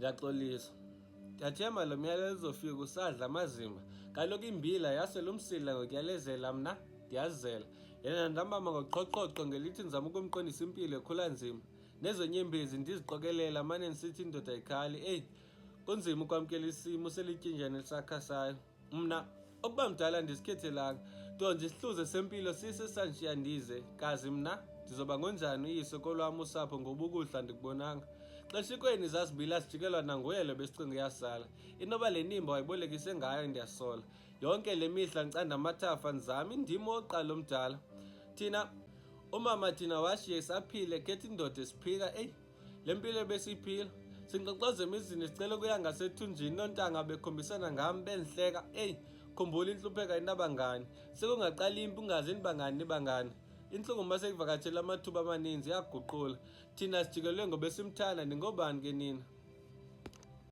Ngiyaxolisa. Ndiyathemba lo myalezo uzofika usadla amazimba. Kaloku imbila yaselumsila ngokuyalezela mna ndiyazela. Yena ndambamba ngoqhoqhoqo ngelithi ndizama ukumqondisa impilo ekhula nzima. Nezo nyembezi ndiziqokelela mane ndisithi indoda ikhali. Eyi, kunzima ukwamkela isimo selityinjana elisakhasayo. Mna ukuba mdala ndisikhethelanga, nto nje isihluze sempilo sisesanshiya ndize, kazi mna ndizoba ngonjani uyise kolwam usapho ngoba ukudla ndikubonanga. Xeshikweni zazibila sijikelwa nanguyelo besicinga uyasala. Inoba le nimba wayibolekise ngayo ndiyasola. Yonke le mihla ndicanda amathafa ndizama indima oqala omdala. Umama washiye isaphile khetha indoda esiphika. Eyi, le mpilo ebesiyiphila. Sinkqonkqoza emizini sicela ukuya ngasethunjini, nontanga bekhombisana ngami bendihleka. Eyi, khumbula intlupheka inabangani. Sekungaqala impi ungazi nibangani. Inhlungu mase kuvakatshela amathuba amaninzi yaguqula. Thina sijikelwe ngobesimthanda, ningobani ke nina?